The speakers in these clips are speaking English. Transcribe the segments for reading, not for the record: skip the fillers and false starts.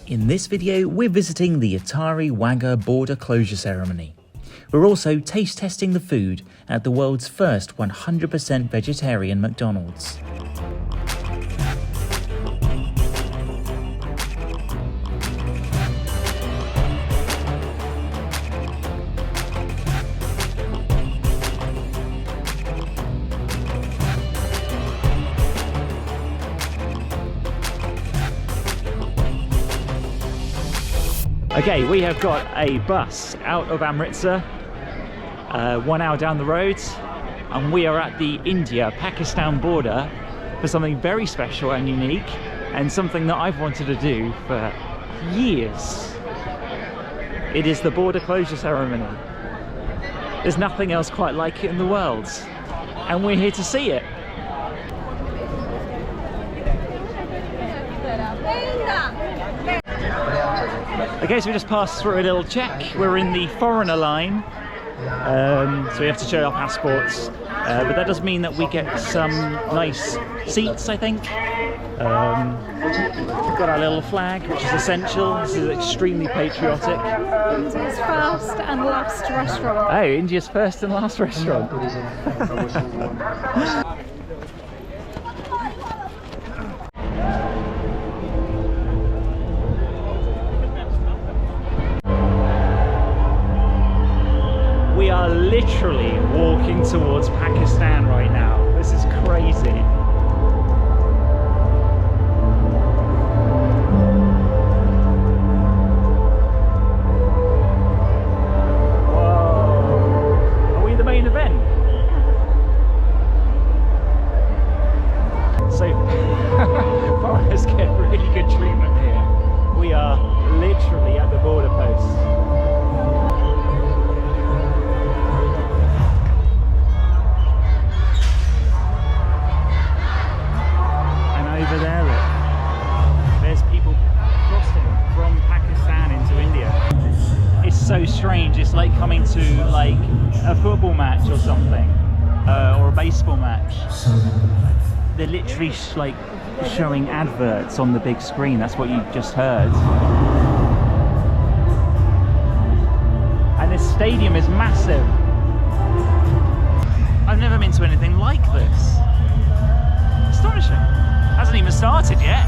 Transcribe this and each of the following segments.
In this video, we're visiting the Attari-Wagah border closure ceremony. We're also taste testing the food at the world's first 100% vegetarian McDonald's. Okay, we have got a bus out of Amritsar, 1 hour down the road, and we are at the India-Pakistan border for something very special and unique, and something that I've wanted to do for years. It is the border closure ceremony. There's nothing else quite like it in the world, and we're here to see it. Okay, so we just passed through a little check. We're in the foreigner line, so we have to show our passports, but that does mean that we get some nice seats, I think. We've got our little flag, which is essential. This is extremely patriotic. India's first and last restaurant. Oh, India's first and last restaurant. We are literally walking towards Pakistan right now. This is crazy. Whoa. Are we the main event? So, foreigners get really good treatment here. We are literally at the border post. Over there, look. There's people crossing from Pakistan into India. It's so strange. It's like coming to like a football match or something, or a baseball match. They're literally like showing adverts on the big screen. That's what you just heard. And this stadium is massive. I've never been to anything like this. Astonishing. Hasn't even started yet.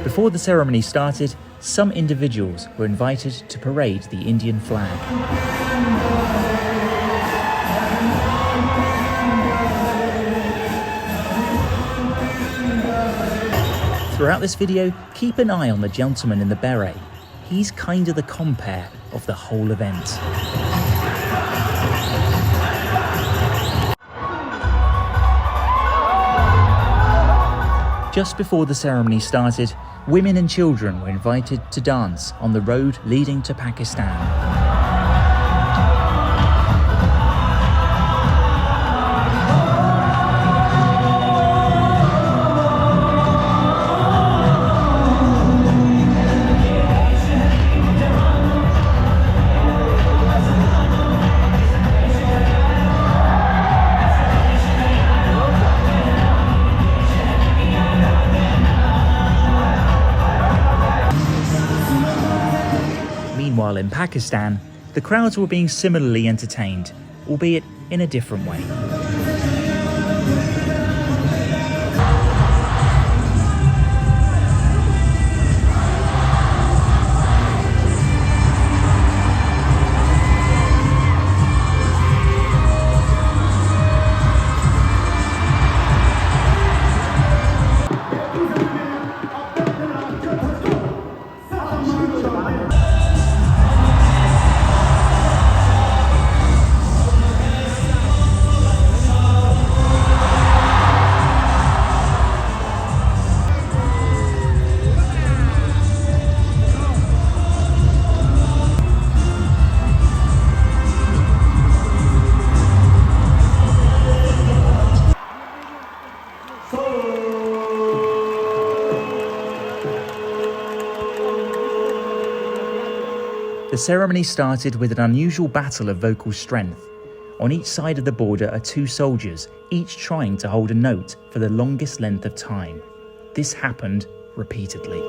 Before the ceremony started, some individuals were invited to parade the Indian flag. Throughout this video, keep an eye on the gentleman in the beret. He's kind of the compere of the whole event. Just before the ceremony started, women and children were invited to dance on the road leading to Pakistan. Meanwhile, in Pakistan, the crowds were being similarly entertained, albeit in a different way. The ceremony started with an unusual battle of vocal strength. On each side of the border are two soldiers, each trying to hold a note for the longest length of time. This happened repeatedly.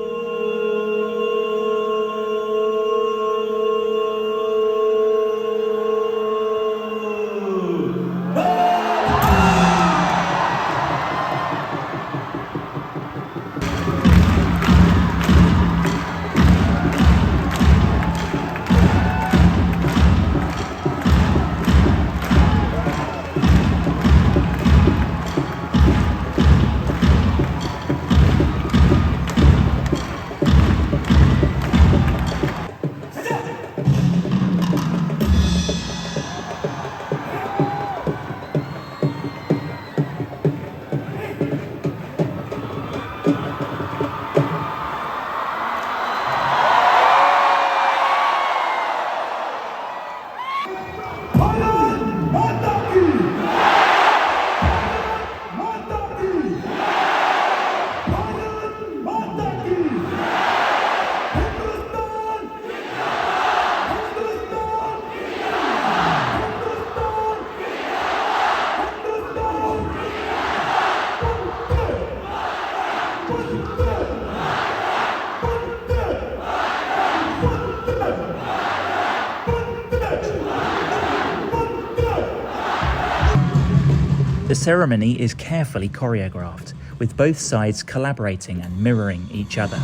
The ceremony is carefully choreographed, with both sides collaborating and mirroring each other.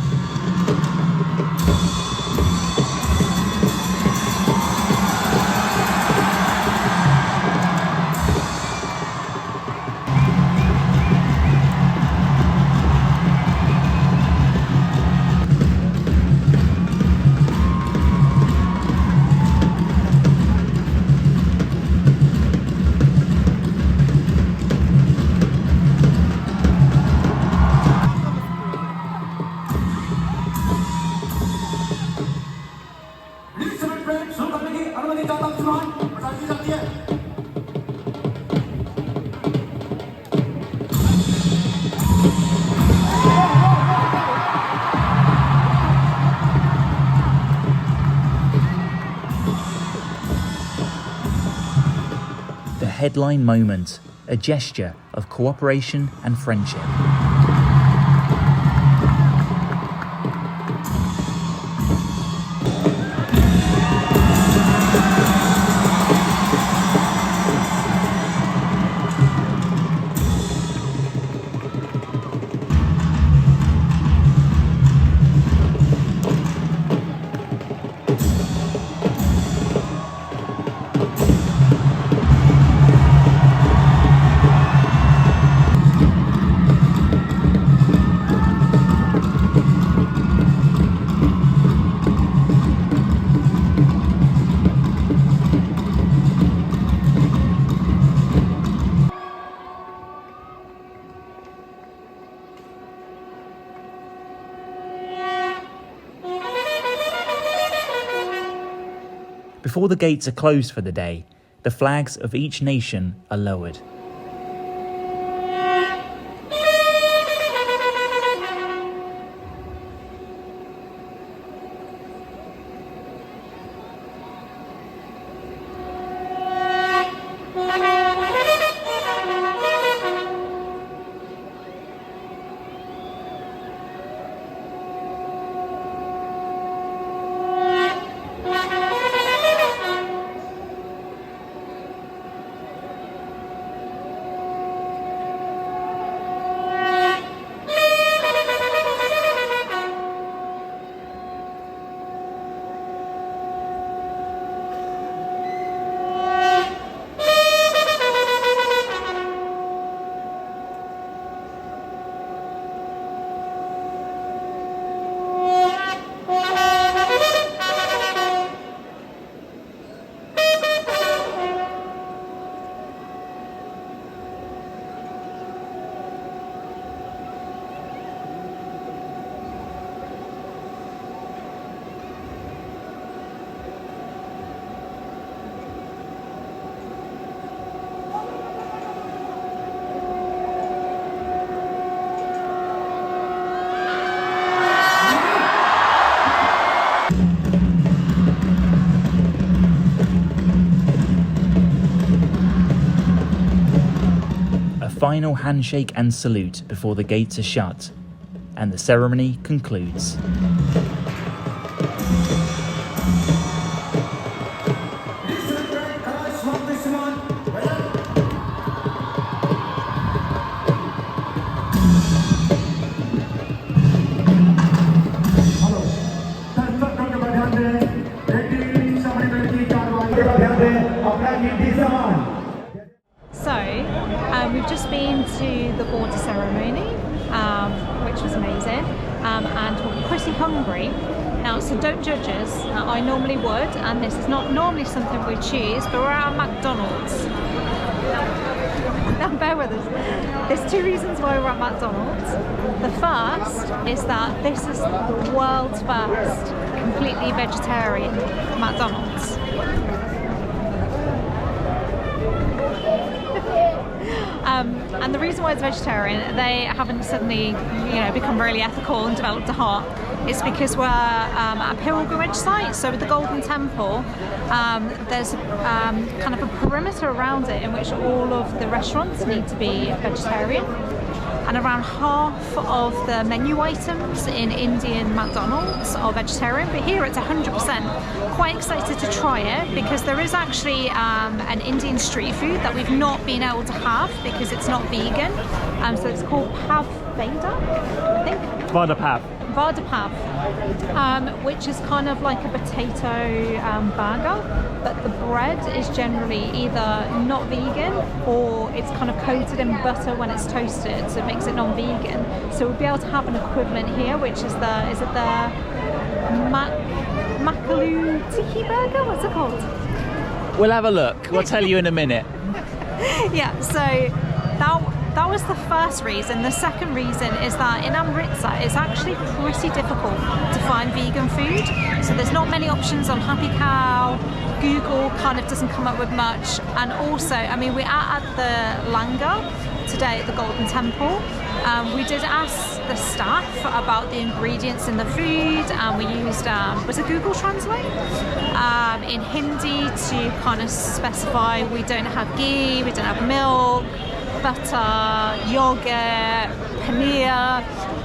The headline moment, a gesture of cooperation and friendship. Before the gates are closed for the day, the flags of each nation are lowered. final handshake and salute before the gates are shut, and the ceremony concludes. So, we've just been to the border ceremony, which was amazing, and we're pretty hungry. Now, so don't judge us. I normally would, and this is not normally something we choose, but we're at McDonald's. Now, bear with us. There's two reasons why we're at McDonald's. The first is that this is the world's first completely vegetarian McDonald's. And the reason why it's vegetarian, they haven't suddenly, become really ethical and developed a heart. It's because we're at a pilgrimage site. So with the Golden Temple, there's kind of a perimeter around it in which all of the restaurants need to be vegetarian. And around half of the menu items in Indian McDonald's are vegetarian, but here it's 100%. Quite excited to try it because there is actually an Indian street food that we've not been able to have because it's not vegan. So it's called Pav Veda, I think. Vada Pav. Vada Pav, which is kind of like a potato burger, but the bread is generally either not vegan or it's kind of coated in butter when it's toasted, so it makes it non-vegan. So we'll be able to have an equivalent here, which is the Makalu Tiki burger? What's it called? We'll have a look. We'll tell you in a minute. Yeah, so that was the first reason. The second reason is that in Amritsar it's actually pretty difficult to find vegan food. So there's not many options on Happy Cow. Google kind of doesn't come up with much. And also, we're at the Langar today at the Golden Temple. We did ask the staff about the ingredients in the food, and we used was it Google Translate in Hindi to kind of specify we don't have ghee, we don't have milk, butter, yogurt, paneer,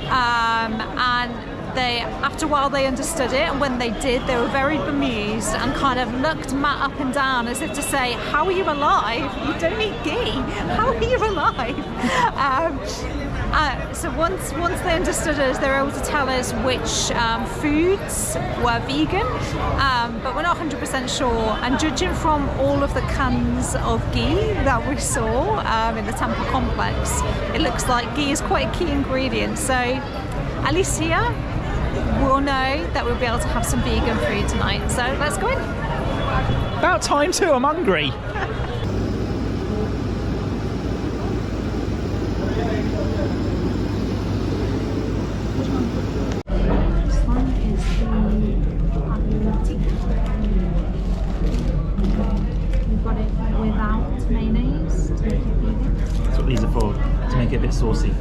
and they, after a while, they understood it, and when they did, they were very bemused and kind of looked Matt up and down as if to say, "How are you alive? You don't eat ghee. How are you alive?" So once they understood us, they were able to tell us which foods were vegan, but we're not 100% sure. And judging from all of the cans of ghee that we saw in the temple complex, it looks like ghee is quite a key ingredient. So at least here, we'll know that we'll be able to have some vegan food tonight. So let's go in. About time too, I'm hungry. That's what these are for, to make it a bit saucy.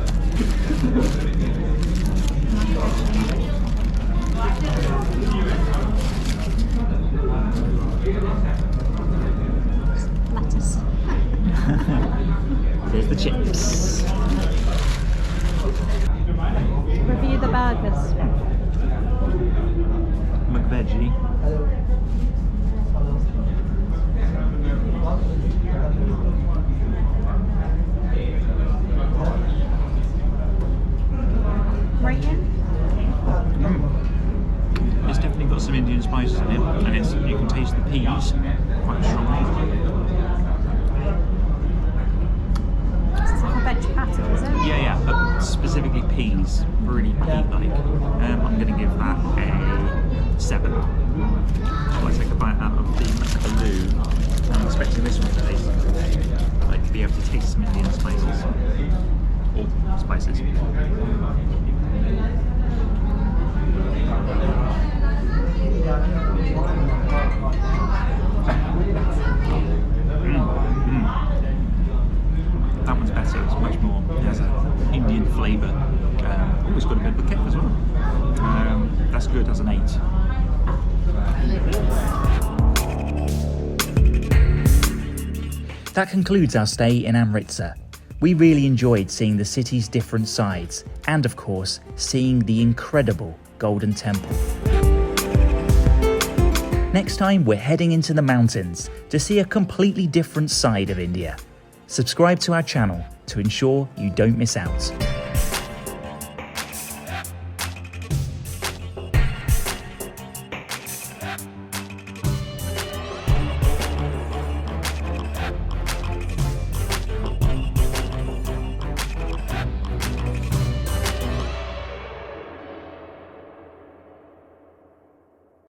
Lettuce. Here's the chips. Review the burgers. Veggie. It's definitely got some Indian spices in it, and you can taste the peas quite strongly. It's like a veg patty, is it? Yeah, but specifically peas, really pea-like. I'm going to give that a 7. Shall I take a bite out of the Makalu? I'm expecting this one to taste like to be able to taste some Indian spices. Or spices. That one's better, it's much more, it has an Indian flavour. Always got a bit of a kick as well. That's good as an 8. That concludes our stay in Amritsar. We really enjoyed seeing the city's different sides and, of course, seeing the incredible Golden Temple. Next time, we're heading into the mountains to see a completely different side of India. Subscribe to our channel to ensure you don't miss out.